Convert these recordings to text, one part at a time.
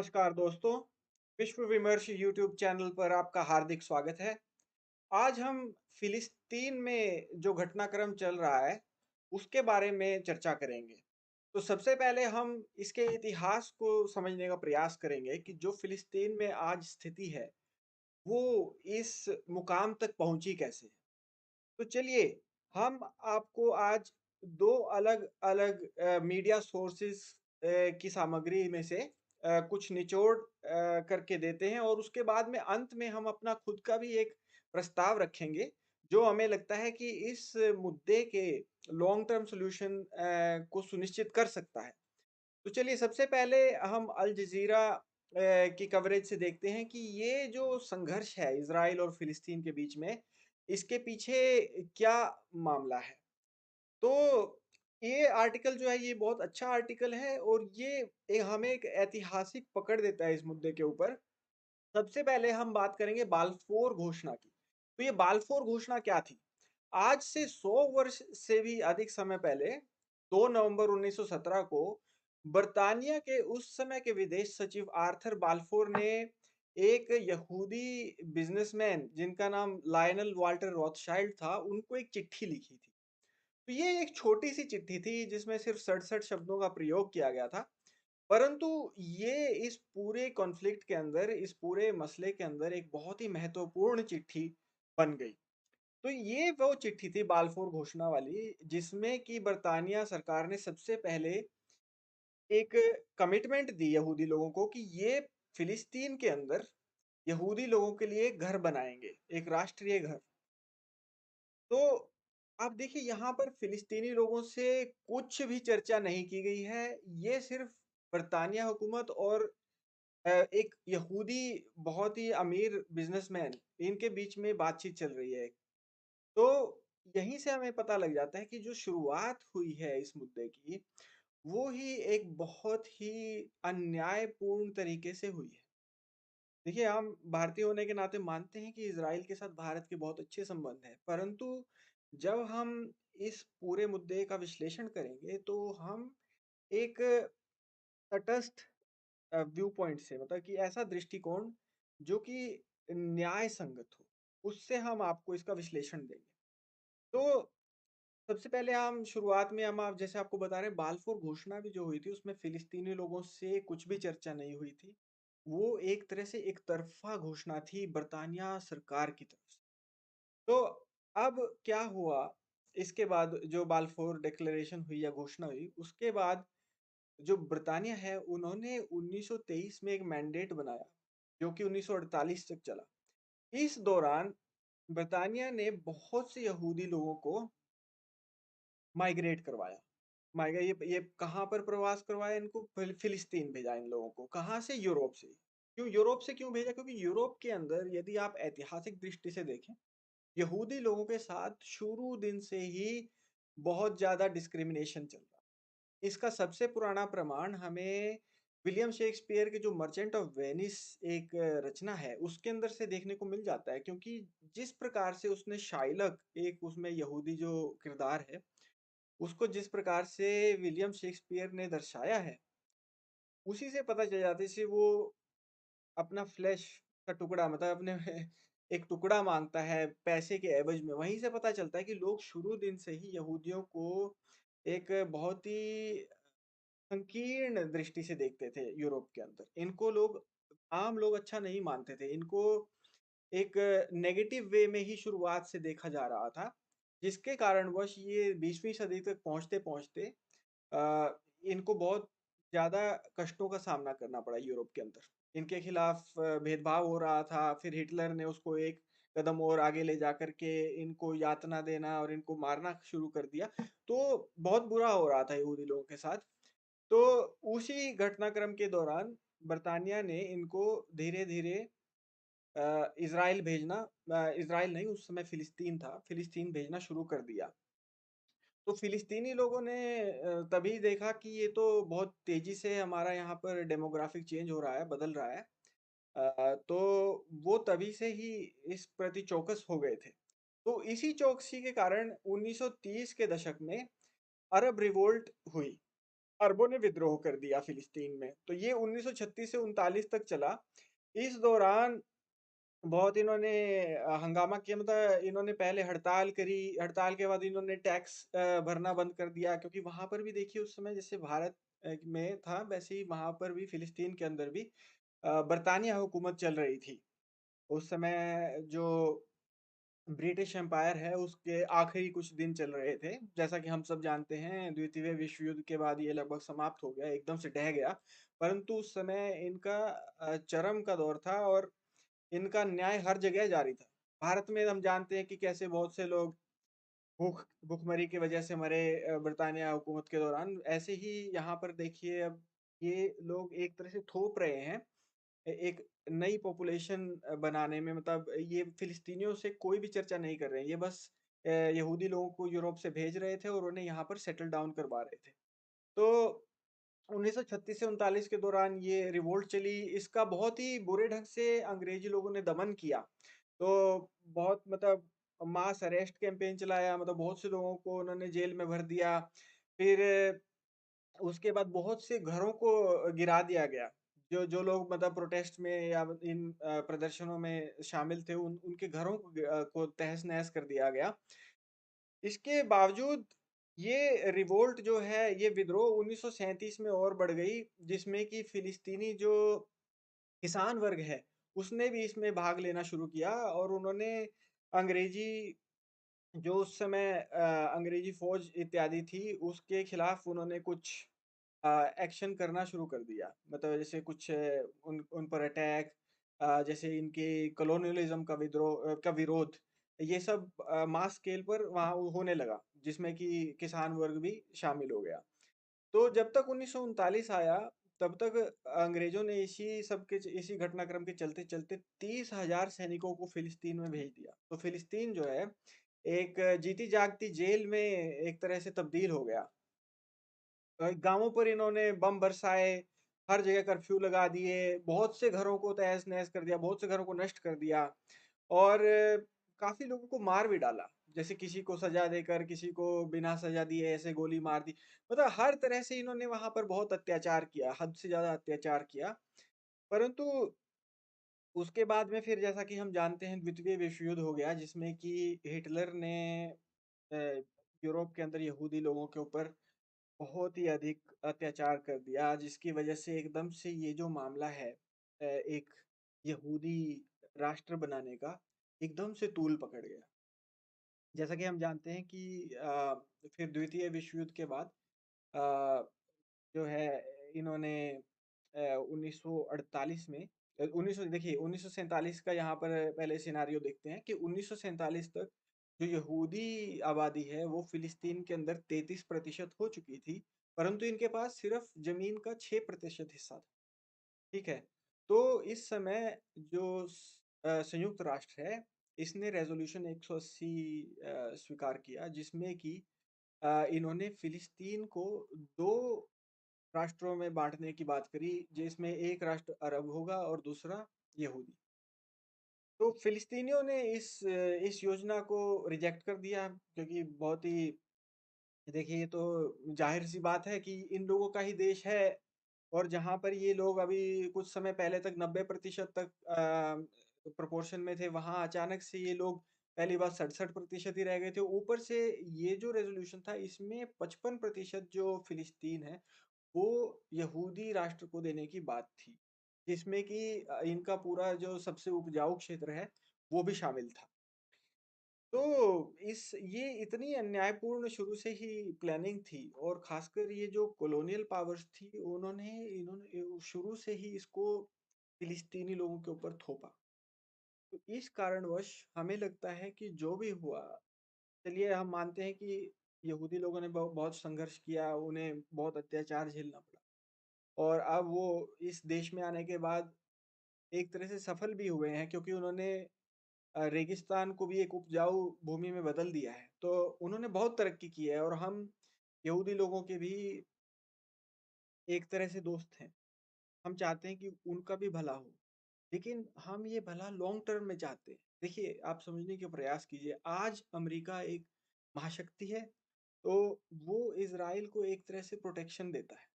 नमस्कार दोस्तों, विश्व विमर्श यूट्यूब चैनल पर आपका हार्दिक स्वागत है। आज हम फिलिस्तीन में जो घटनाक्रम चल रहा है, उसके बारे में चर्चा करेंगे। तो सबसे पहले हम इसके इतिहास को समझने का प्रयास करेंगे कि जो फिलिस्तीन में आज स्थिति है, वो इस मुकाम तक पहुंची कैसे। तो चलिए, हम आपको आज 2 अलग-अलग मीडिया सोर्सेज़ की सामग्री में से कुछ निचोड़ करके देते हैं और उसके बाद में अंत में हम अपना खुद का भी एक प्रस्ताव रखेंगे, जो हमें लगता है कि इस मुद्दे के लॉन्ग टर्म सॉल्यूशन को सुनिश्चित कर सकता है। तो चलिए सबसे पहले हम अल जज़ीरा की कवरेज से देखते हैं कि ये जो संघर्ष है इज़राइल और फ़िलिस्तीन के बीच में, इसके पीछे क्या मामला है। तो ये आर्टिकल जो है ये बहुत अच्छा आर्टिकल है और ये हमें एक ऐतिहासिक पकड़ देता है इस मुद्दे के ऊपर। सबसे पहले हम बात करेंगे बाल्फोर घोषणा की। तो ये बाल्फोर घोषणा क्या थी? आज से 100 वर्ष से भी अधिक समय पहले 2 नवंबर 1917 को बर्तानिया के उस समय के विदेश सचिव आर्थर बाल्फोर ने एक यहूदी बिजनेसमैन जिनका नाम लायनल वाल्टर रॉथशाइल्ड था, उनको एक चिट्ठी लिखी थी। तो ये एक छोटी-सी चिट्ठी थी जिसमें सिर्फ 67 शब्दों का प्रयोग किया गया था। परंतु ये इस पूरे कॉन्फ्लिक्ट के अंदर, इस पूरे मसले के अंदर एक बहुत ही महत्वपूर्ण चिट्ठी बन गई। तो ये वो चिट्ठी थी बाल्फोर घोषणा वाली, जिसमें कि बरतानिया सरकार ने सबसे पहले एक कमिटमेंट दी यहूदी लोगों को कि ये फिलिस्तीन के अंदर यहूदी लोगों के लिए घर बनाएँगे, एक राष्ट्रीय घर। तो आप देखिए यहाँ पर फिलिस्तीनी लोगों से कुछ भी चर्चा नहीं की गई है। ये सिर्फ़ बरतानिया हुकूमत और एक यहूदी बहुत ही अमीर बिज़नेसमैन इनके बीच में बातचीत चल रही है। तो यहीं से हमें पता लग जाता है कि जो शुरुआत हुई है इस मुद्दे की, वो ही एक बहुत ही अन्यायपूर्ण तरीके से हुई है। देखिए, हम भारतीय होने के नाते मानते हैं कि इज़राइल के साथ भारत के बहुत अच्छे संबंध हैं, परंतु जब हम इस पूरे मुद्दे का विश्लेषण करेंगे, तो हम एक तटस्थ व्यू पॉइंट से मतलब कि ऐसा दृष्टिकोण जो कि न्याय संगत हो, उससे हम आपको इसका विश्लेषण देंगे। तो सबसे पहले हम शुरुआत में हम आप जैसे आपको बता रहे हैं बाल्फोर घोषणा भी जो हुई थी उसमें फिलिस्तीनी लोगों से कुछ भी चर्चा नहीं हुई थी। वो एक तरह से एक तरफ़ा घोषणा थी बरतानिया सरकार की तरफ से। तो अब क्या हुआ इसके बाद जो बाल्फोर डिक्लेरेशन हुई या घोषणा हुई, उसके बाद जो ब्रिटानिया है उन्होंने 1923 में एक मैंडेट बनाया, जो कि 1948 तक चला। इस दौरान ब्रिटानिया ने बहुत से यहूदी लोगों को माइग्रेट करवाया। ये कहाँ पर प्रवास करवाया इनको? फिलिस्तीन भेजा इन लोगों को। कहाँ से? यूरोप से। क्यों यूरोप से क्यों भेजा? क्योंकि यूरोप के अंदर यदि आप ऐतिहासिक दृष्टि से देखें, यहूदी लोगों के साथ शुरू दिन से ही बहुत ज़्यादा डिस्क्रिमिनेशन चल रहा है। इसका सबसे पुराना प्रमाण हमें विलियम शेक्सपियर के जो मर्चेंट ऑफ वेनिस एक रचना है, उसके अंदर से देखने को मिल जाता है क्योंकि जिस प्रकार से उसने शाइलक एक उसमें यहूदी जो किरदार है, उसको जिस प्रकार से विलियम शेक्सपियर ने दर्शाया है, उसी से पता चल जाता है जैसे वो अपना फ्लेश का टुकड़ा मतलब अपने एक टुकड़ा माँगता है पैसे के एवज़ में। वहीं से पता चलता है कि लोग शुरू दिन से ही यहूदियों को एक बहुत ही संकीर्ण दृष्टि से देखते थे यूरोप के अंदर। इनको लोग आम लोग अच्छा नहीं मानते थे। इनको एक नेगेटिव वे में ही शुरुआत से देखा जा रहा था, जिसके कारणवश ये 20वीं सदी तक पहुँचते-पहुँचते इनको बहुत ज़्यादा कष्टों का सामना करना पड़ा यूरोप के अंदर। इनके खिलाफ भेदभाव हो रहा था, फिर हिटलर ने उसको एक कदम और आगे ले जाकर के इनको यातना देना और इनको मारना शुरू कर दिया। तो बहुत बुरा हो रहा था यहूदी लोगों के साथ। तो उसी घटनाक्रम के दौरान बर्तानिया ने इनको धीरे-धीरे इज़राइल नहीं उस समय फ़िलिस्तीन था, फ़िलिस्तीन भेजना शुरू कर दिया। तो फ़िलिस्तीनी लोगों ने तभी देखा कि ये तो बहुत तेज़ी से हमारा यहाँ पर डेमोग्राफ़िक चेंज हो रहा है, बदल रहा है। तो वो तभी से ही इस प्रति चौकस हो गए थे। तो इसी चौकसी के कारण 1930 के दशक में अरब रिवोल्ट हुई। अरबों ने विद्रोह कर दिया फिलिस्तीन में। तो ये 1936 से 39 तक चला। इस दौरान बहुत इन्होंने हंगामा किया, मतलब इन्होंने पहले हड़ताल करी, हड़ताल के बाद इन्होंने टैक्स भरना बंद कर दिया, क्योंकि वहाँ पर भी देखिए उस समय जैसे भारत में था वैसे ही वहाँ पर भी फिलिस्तीन के अंदर भी बरतानिया हुकूमत चल रही थी। उस समय जो ब्रिटिश एम्पायर है उसके आखिरी कुछ दिन चल रहे थे। जैसा कि हम सब जानते हैं द्वितीय विश्व युद्ध के बाद ये लगभग समाप्त हो गया, एकदम से ढह गया। परंतु उस समय इनका चरम का दौर था और इनका न्याय हर जगह जारी था। भारत में हम जानते हैं कि कैसे बहुत से लोग भूखमरी की वजह से मरे बरतानिया हुकूमत के दौरान। ऐसे ही यहाँ पर देखिए अब ये लोग एक तरह से थोप रहे हैं एक नई पॉपुलेशन बनाने में, मतलब ये फिलिस्तीनियों से कोई भी चर्चा नहीं कर रहे हैं। ये बस यहूदी लोगों को यूरोप से भेज रहे थे और उन्हें यहाँ पर सेटल डाउन करवा रहे थे। तो 1936 से 39 के दौरान ये रिवोल्ट चली, इसका बहुत ही बुरे ढंग से अंग्रेजी लोगों ने दमन किया। तो बहुत मतलब मास अरेस्ट कैंपेन चलाया, मतलब बहुत से लोगों को उन्होंने जेल में भर दिया। फिर उसके बाद बहुत से घरों को गिरा दिया गया। जो जो लोग मतलब प्रोटेस्ट में या इन प्रदर्शनों में शामिल थे उनके घरों को तहस-नहस कर दिया गया। इसके बावजूद ये रिवोल्ट जो है, ये विद्रोह 1937 में और बढ़ गई, जिसमें कि फिलिस्तीनी जो किसान वर्ग है, उसने भी इसमें भाग लेना शुरू किया और उन्होंने अंग्रेजी जो उस समय अंग्रेजी फ़ौज इत्यादि थी, उसके खिलाफ उन्होंने कुछ एक्शन करना शुरू कर दिया। मतलब जैसे कुछ उन उन पर अटैक, जैसे इनके कॉलोनियलिज़्म का का विरोध, ये सब मास स्केल पर वहाँ होने लगा, जिसमें कि किसान वर्ग भी शामिल हो गया। तो जब तक 1939 आया, तब तक अंग्रेज़ों ने इसी घटनाक्रम के चलते-चलते 30,000 सैनिकों को फ़िलिस्तीन में भेज दिया। तो फ़िलिस्तीन जो है, एक जीती-जागती जेल में एक तरह से तब्दील हो गया। गाँवों पर इन्होंने बम बरसाए, हर जगह कर्फ्यू लगा दिए, बहुत से घरों को तहस-नहस कर दिया, बहुत से घरों को नष्ट कर दिया और काफ़ी लोगों को मार भी डाला। जैसे किसी को सज़ा देकर, किसी को बिना सज़ा दिए ऐसे गोली मार दी। मतलब हर तरह से इन्होंने वहाँ पर बहुत अत्याचार किया, हद से ज़्यादा अत्याचार किया। परंतु उसके बाद में फिर जैसा कि हम जानते हैं द्वितीय विश्व युद्ध हो गया, जिसमें कि हिटलर ने अ, यूरोप के अंदर यहूदी लोगों के ऊपर बहुत ही अधिक अत्याचार कर दिया, जिसकी वजह से एकदम से ये जो मामला है एक यहूदी राष्ट्र बनाने का, एकदम से तूल पकड़ गया। जैसा कि हम जानते हैं कि फिर द्वितीय विश्व युद्ध के बाद अ, जो है इन्होंने 1948 में 1900 देखिए 1947 का यहाँ पर पहले सिनेरियो देखते हैं कि 1947 तक जो यहूदी आबादी है वो फिलिस्तीन के अंदर 33% हो चुकी थी, परंतु इनके पास सिर्फ जमीन का 6% हिस्सा था। ठीक है? तो इस समय जो संयुक्त राष्ट्र है, इसने रेज़ोल्यूशन 180 स्वीकार किया, जिसमें कि इन्होंने फिलिस्तीन को 2 राष्ट्रों में बाँटने की बात करी, जिसमें एक राष्ट्र अरब होगा और दूसरा यहूदी। तो फिलिस्तीनियों ने इस योजना को रिजेक्ट कर दिया, क्योंकि बहुत ही देखिए ये तो ज़ाहिर-सी बात है कि इन लोगों का ही देश है और जहाँ पर ये लोग अभी कुछ समय पहले तक 90% तक प्रोपोर्शन में थे, वहाँ अचानक से ये लोग पहली बात 67% ही रह गए थे। ऊपर से ये जो रेज़ोल्यूशन था इसमें 55% जो फिलिस्तीन है, वो यहूदी राष्ट्र को देने की बात थी, जिसमें कि इनका पूरा जो सबसे उपजाऊ क्षेत्र है, वो भी शामिल था। तो ये इतनी अन्यायपूर्ण शुरू से ही प्लानिंग थी और खासकर ये जो कॉलोनियल पावर्स थी उन्होंने इन्होंने शुरू से ही इसको फिलिस्तीनी लोगों के ऊपर थोपा। तो इस कारणवश हमें लगता है कि जो भी हुआ, चलिए हम मानते हैं कि यहूदी लोगों ने बहुत संघर्ष किया, उन्हें बहुत अत्याचार झेलना पड़ा और अब वो इस देश में आने के बाद एक तरह से सफल भी हुए हैं, क्योंकि उन्होंने रेगिस्तान को भी एक उपजाऊ भूमि में बदल दिया है। तो उन्होंने बहुत तरक्की की है और हम यहूदी लोगों के भी एक तरह से दोस्त हैं। हम चाहते हैं कि उनका भी भला हो, लेकिन हम ये भला लॉन्ग टर्म में चाहते हैं। देखिए, आप समझने का प्रयास कीजिए, आज अमेरिका एक महाशक्ति है, तो वो इज़राइल को एक तरह से प्रोटेक्शन देता है।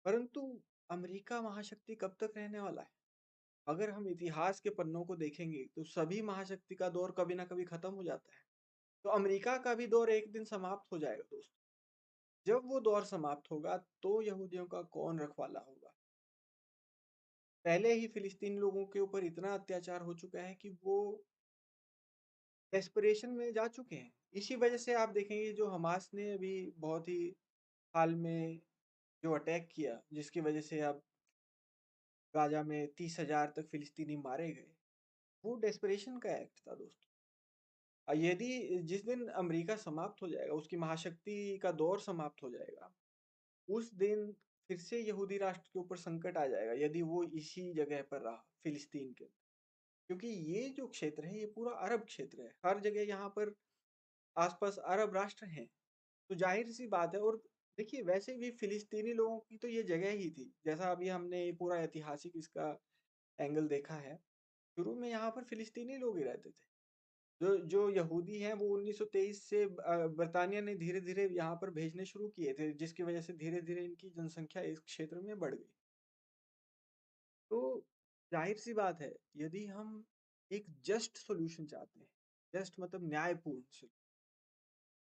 परंतु अमेरिका महाशक्ति कब तक रहने वाला है? अगर हम इतिहास के पन्नों को देखेंगे तो सभी महाशक्ति का दौर कभी ना कभी खत्म हो जाता है। तो अमेरिका का भी दौर एक दिन समाप्त हो जाएगा दोस्त। जब वो दौर समाप्त होगा तो यहूदियों का कौन रखवाला होगा? पहले ही फिलिस्तीनी लोगों के ऊपर इतना अत्याचार हो चुका है कि वो डेस्परेशन में जा चुके हैं। इसी वजह से आप देखेंगे जो हमास ने अभी बहुत ही हाल में जो अटैक किया, जिसकी वजह से अब गाजा में 30,000 तक फिलिस्तीनी मारे गए, वो डेस्परेशन का एक्ट था दोस्तों। यदि जिस दिन अमेरिका समाप्त हो जाएगा, उसकी महाशक्ति का दौर समाप्त हो जाएगा, उस दिन फिर से यहूदी राष्ट्र के ऊपर संकट आ जाएगा यदि वो इसी जगह पर रहा, फिलिस्तीन के। क्योंकि ये जो क्षेत्र है ये पूरा अरब क्षेत्र है, हर जगह यहाँ पर आसपास अरब राष्ट्र हैं। तो जाहिर सी बात है। और देखिए वैसे भी फिलिस्तीनी लोगों की तो ये जगह ही थी, जैसा अभी हमने ये पूरा ऐतिहासिक इसका एंगल देखा है। शुरू में यहाँ पर फिलिस्तीनी लोग ही रहते थे। जो जो यहूदी हैं वो 1923 से बर्तानिया ने धीरे धीरे यहाँ पर भेजने शुरू किए थे, जिसकी वजह से धीरे धीरे इनकी जनसंख्या इस क्षेत्र में बढ़ गई। तो जाहिर सी बात है, यदि हम एक जस्ट सॉल्यूशन चाहते हैं, जस्ट मतलब न्यायपूर्ण solution,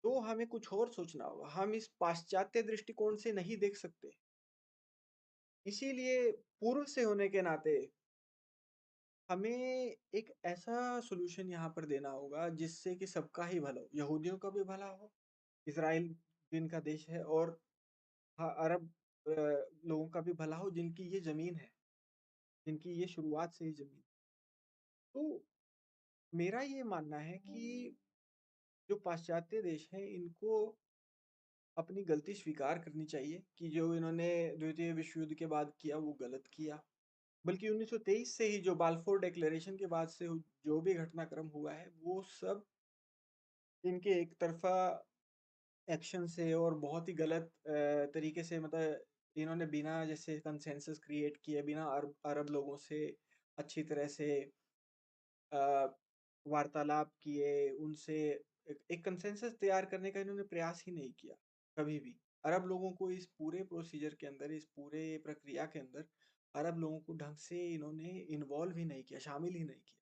तो हमें कुछ और सोचना होगा। हम इस पाश्चात्य दृष्टिकोण से नहीं देख सकते। इसीलिए पूर्व से होने के नाते हमें एक ऐसा सॉल्यूशन यहाँ पर देना होगा जिससे कि सबका ही भला हो, यहूदियों का भी भला हो, इसराइल जिनका देश है, और हाँ, अरब लोगों का भी भला हो जिनकी ये जमीन है, जिनकी ये शुरुआत से ही जमीन। तो मेरा ये मानना है कि जो पाश्चात्य देश हैं इनको अपनी गलती स्वीकार करनी चाहिए कि जो इन्होंने द्वितीय विश्व युद्ध के बाद किया वो गलत किया। बल्कि 1923 से ही जो बाल्फोर डिक्लेरेशन के बाद से जो भी घटनाक्रम हुआ है वो सब इनके एक तरफा एक्शन से और बहुत ही गलत तरीके से, मतलब इन्होंने बिना जैसे कंसेंसस क्रिएट किए, बिना अरब अरब लोगों से अच्छी तरह से अ, वार्तालाप किए, उनसे एक कंसेंसस तैयार करने का इन्होंने प्रयास ही नहीं किया कभी भी। अरब लोगों को इस पूरे प्रोसीजर के अंदर, इस पूरे प्रक्रिया के अंदर अरब लोगों को ढंग से इन्होंने इन्वॉल्व ही नहीं किया, शामिल ही नहीं किया।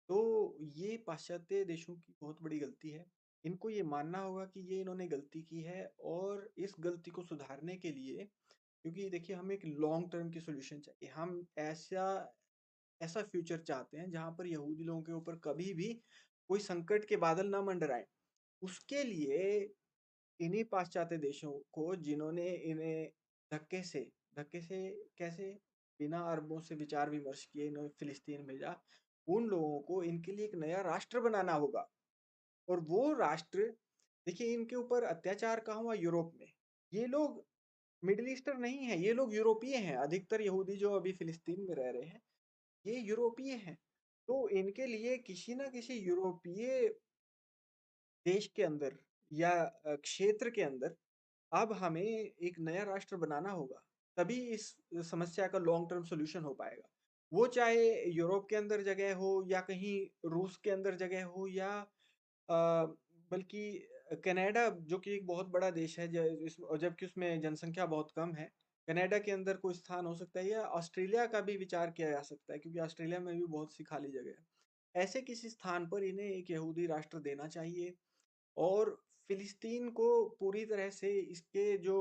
तो ये पाश्चात्य देशों की बहुत बड़ी गलती है। इनको ये मानना होगा कि ये इन्होंने गलती की है, और इस गलती को सुधारने के लिए, क्योंकि देखिए हमें एक लॉन्ग टर्म की सॉल्यूशन चाहिए। हम ऐसा ऐसा फ्यूचर चाहते हैं जहां पर यहूदी लोगों के ऊपर कभी भी कोई संकट के बादल ना मंडराए। उसके लिए इन्हीं पाश्चात्य देशों को, जिन्होंने इन्हें धक्के से कैसे, बिना अरबों से विचार विमर्श किए इन्होंने फिलिस्तीन भेजा, उन लोगों को इनके लिए एक नया राष्ट्र बनाना होगा। और वो राष्ट्र, देखिए इनके ऊपर अत्याचार कहाँ हुआ? यूरोप में। ये लोग मिडिल ईस्टर नहीं है, ये लोग यूरोपीय हैं। अधिकतर यहूदी जो अभी फिलिस्तीन में रह रहे हैं ये यूरोपीय हैं। तो इनके लिए किसी ना किसी यूरोपीय देश के अंदर या क्षेत्र के अंदर अब हमें एक नया राष्ट्र बनाना होगा। तभी इस समस्या का लॉन्ग टर्म सॉल्यूशन हो पाएगा। वो चाहे यूरोप के अंदर जगह हो, या कहीं रूस के अंदर जगह हो, या बल्कि कनाडा, जो कि एक बहुत बड़ा देश है, जबकि उसमें जनसंख्या बहुत कम है। कनाडा के अंदर कोई स्थान हो सकता है, या ऑस्ट्रेलिया का भी विचार किया जा सकता है, क्योंकि ऑस्ट्रेलिया में भी बहुत सी खाली जगह है। ऐसे किसी स्थान पर इन्हें एक यहूदी राष्ट्र देना चाहिए, और फिलिस्तीन को पूरी तरह से इसके जो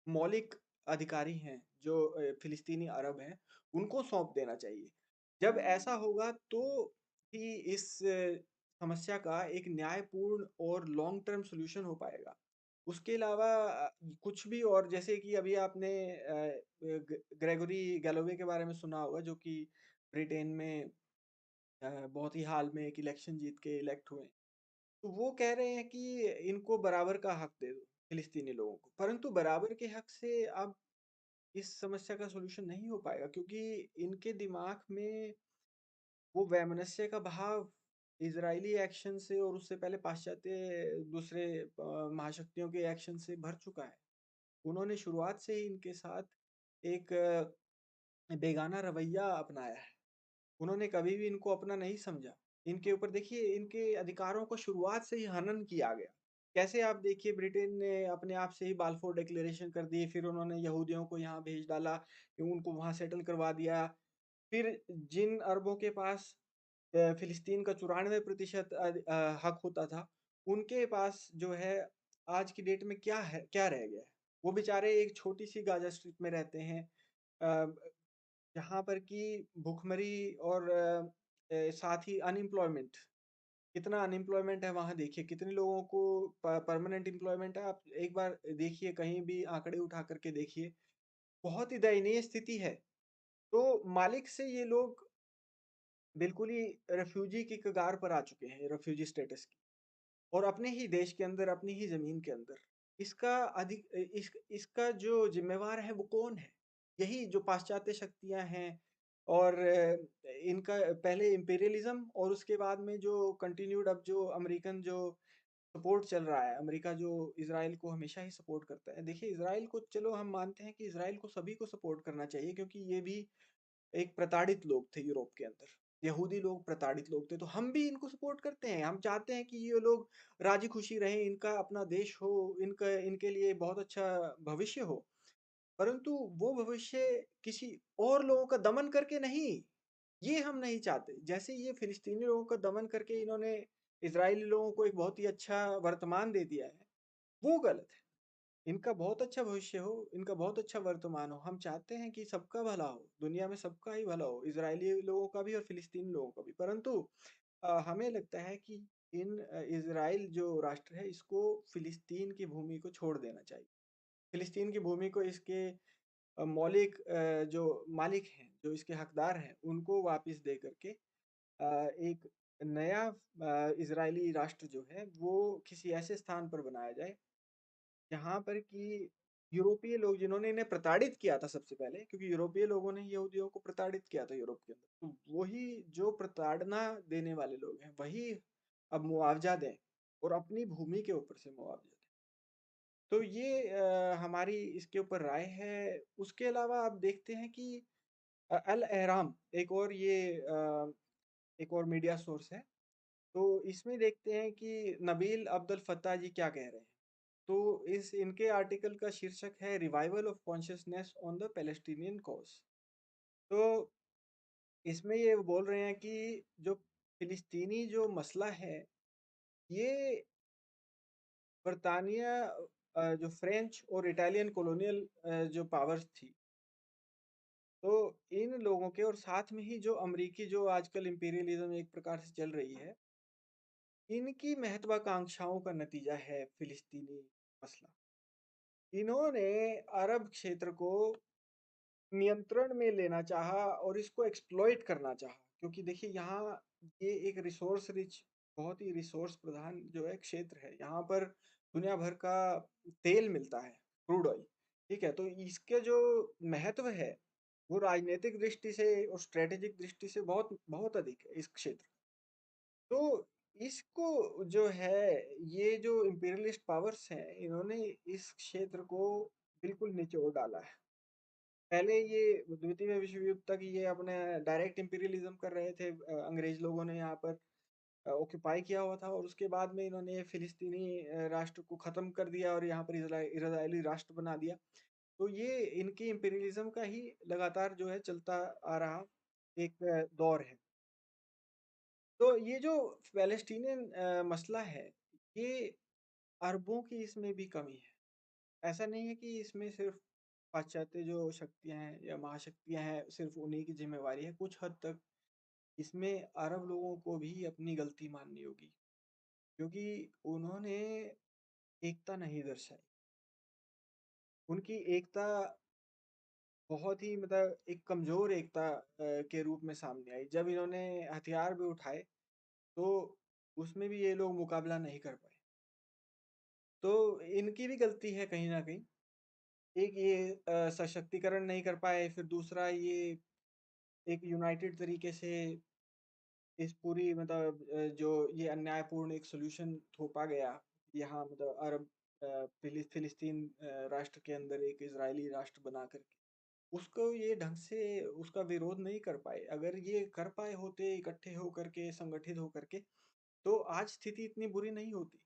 मौलिक अधिकारी हैं, जो फिलिस्तीनी अरब हैं, उनको सौंप देना चाहिए। जब ऐसा होगा तो ही इस समस्या का एक न्यायपूर्ण और लॉन्ग टर्म सॉल्यूशन हो पाएगा। उसके अलावा कुछ भी, और जैसे कि अभी आपने ग्रेगोरी गैलोवे के बारे में सुना होगा, जो कि ब्रिटेन में बहुत ही हाल में एक इलेक्शन जीत के इलेक्ट हुए। तो वो कह रहे हैं कि इनको बराबर का हक दे दो, फिलिस्तीनी लोगों को। परंतु बराबर के हक से अब इस समस्या का सॉल्यूशन नहीं हो पाएगा, क्योंकि इनके दिमाग में वो वैमनस्य का भाव इजरायली एक्शन से, और उससे पहले पाश्चात्य दूसरे महाशक्तियों के एक्शन से भर चुका है। उन्होंने शुरुआत से ही इनके साथ एक बेगाना रवैया अपनाया है। उन्होंने कभी भी इनको अपना नहीं समझा। इनके ऊपर देखिए, इनके अधिकारों को शुरुआत से ही हनन किया गया। कैसे आप देखिए ब्रिटेन ने अपने आप से ही बाल्फोर डिक्लेरेशन कर दी, फिर उन्होंने यहूदियों को यहाँ भेज डाला, उनको वहाँ सेटल करवा दिया। फिर जिन अरबों के पास फ़िलिस्तीन का 94% हक होता था, उनके पास जो है आज की डेट में क्या है, क्या रह गया है? वो बेचारे एक छोटी-सी गाज़ा स्ट्रिप में रहते हैं, अ, जहाँ पर कि भुखमरी और साथ ही अनएम्प्लॉयमेंट, कितना अनएम्प्लॉयमेंट है वहाँ देखिए, कितने लोगों को परमानेंट एम्प्लॉयमेंट है, आप एक बार देखिए, कहीं भी आंकड़े उठा करके देखिए, बहुत ही दयनीय स्थिति है। तो मालिक से ये लोग बिल्कुल ही रेफ्यूजी की कगार पर आ चुके हैं, रेफ्यूजी स्टेटस की, और अपने ही देश के अंदर, अपनी ही ज़मीन के अंदर। इसका इसका जो ज़िम्मेवार है वो कौन है? यही जो पाश्चात्य शक्तियाँ हैं, और इनका पहले इम्पीरियलिज़्म, और उसके बाद में जो कंटिन्यूड अब जो अमेरिकन जो सपोर्ट चल रहा है, अमेरिका जो इज़राइल को हमेशा ही सपोर्ट करता है। देखिए, इज़राइल को चलो हम मानते हैं कि इज़राइल को सभी को सपोर्ट करना चाहिए, क्योंकि ये भी एक प्रताड़ित लोग थे यूरोप के अंदर। यहूदी लोग प्रताड़ित लोग थे, तो हम भी इनको सपोर्ट करते हैं। हम चाहते हैं कि ये लोग राज़ी खुशी रहें, इनका अपना देश हो, इनका इनके लिए बहुत अच्छा भविष्य हो। परंतु वो भविष्य किसी और लोगों का दमन करके नहीं, ये हम नहीं चाहते। जैसे ये फ़िलिस्तीनी लोगों का दमन करके इन्होंने इज़राइली लोगों को एक बहुत ही अच्छा वर्तमान दे दिया है, वो गलत है। इनका बहुत अच्छा भविष्य हो, इनका बहुत अच्छा वर्तमान हो। हम चाहते हैं कि सबका भला हो, दुनिया में सबका ही भला हो, इज़राइली लोगों का भी और फ़िलिस्तीनी लोगों का भी। परंतु हमें लगता है कि इज़राइल जो राष्ट्र है, इसको फ़िलिस्तीन की भूमि को छोड़ देना चाहिए। फ़िलिस्तीन की भूमि को इसके मौलिक जो मालिक हैं, जो इसके हकदार हैं, उनको वापस दे करके एक नया इज़राइली राष्ट्र जो है, वो किसी ऐसे स्थान पर बनाया जाए, जहाँ पर कि यूरोपीय लोग, जिन्होंने इन्हें प्रताड़ित किया था सबसे पहले, क्योंकि यूरोपीय लोगों ने यहूदियों को प्रताड़ित किया था यूरोप के अंदर, तो वही जो प्रताड़ना देने वाले लोग हैं, वही अब मुआवजा दें, और अपनी भूमि के ऊपर से मुआवजा दें। तो ये हमारी इसके ऊपर राय है। उसके अलावा आप देखते हैं कि अल अहराम एक और एक और मीडिया सोर्स है। तो इसमें देखते हैं कि नबील अब्दुल फत्ताह जी क्या कह रहे हैं। तो इस इनके आर्टिकल का शीर्षक है revival of consciousness on the Palestinian cause. तो इसमें ये बोल रहे हैं कि जो फिलिस्तीनी जो मसला है, ये बरतानिया, जो फ्रेंच और इटालियन कॉलोनियल जो पावर्स थी, तो इन लोगों के, और साथ में ही जो अमेरिकी जो आजकल इंपीरियलिज्म एक प्रकार से चल रही है, इनकी महत्वाकांक्षाओं का नतीजा है फिलिस्तीनी मसला। इन्होंने अरब क्षेत्र को नियंत्रण में लेना चाहा और इसको एक्सप्लॉइट करना चाहा, क्योंकि देखिए यहाँ ये एक रिसोर्स रिच, बहुत ही रिसोर्स प्रधान जो है क्षेत्र है। यहाँ पर दुनिया भर का तेल मिलता है, क्रूड ऑयल। ठीक है, तो इसके जो महत्व है, वो राजनीतिक दृष्टि से और स्ट्रेटेजिक दृष्टि से बहुत बहुत अधिक है इस क्षेत्र। तो इसको जो है, ये जो इंपीरियलिस्ट पावर्स हैं, इन्होंने इस क्षेत्र को बिल्कुल निचोड़ डाला है। पहले ये द्वितीय विश्व युद्ध तक ये अपने डायरेक्ट इंपीरियलिज्म कर रहे थे, अंग्रेज लोगों ने यहाँ पर ऑक्यूपाई किया हुआ था, और उसके बाद में इन्होंने फिलिस्तीनी राष्ट्र को ख़त्म कर दिया और यहाँ पर इजरायली राष्ट्र बना दिया। तो ये इनकी इंपीरियलिज्म का ही लगातार जो है चलता आ रहा एक दौर है। तो ये जो पैलेस्टीनियन मसला है, ये अरबों की इसमें भी कमी है। ऐसा नहीं है कि इसमें सिर्फ पाश्चात्य जो शक्तियाँ हैं या महाशक्तियाँ हैं, सिर्फ उन्हीं की जिम्मेवारी है। कुछ हद तक इसमें अरब लोगों को भी अपनी गलती माननी होगी, क्योंकि उन्होंने एकता नहीं दर्शाई। उनकी एकता बहुत ही, मतलब एक कमज़ोर एकता के रूप में सामने आई। जब इन्होंने हथियार भी उठाए, तो उसमें भी ये लोग मुकाबला नहीं कर पाए। तो इनकी भी गलती है कहीं न कहीं। एक ये सशक्तिकरण नहीं कर पाए, फिर दूसरा ये एक यूनाइटेड तरीके से इस पूरी, मतलब जो ये अन्यायपूर्ण एक सॉल्यूशन थोपा गया यहाँ, मतलब अरब फिलिस्तीन राष्ट्र के अंदर एक इजरायली राष्ट्र बना करके, उसको ये ढंग से उसका विरोध नहीं कर पाए। अगर ये कर पाए होते इकट्ठे होकर के, संगठित होकर के, तो आज स्थिति इतनी बुरी नहीं होती।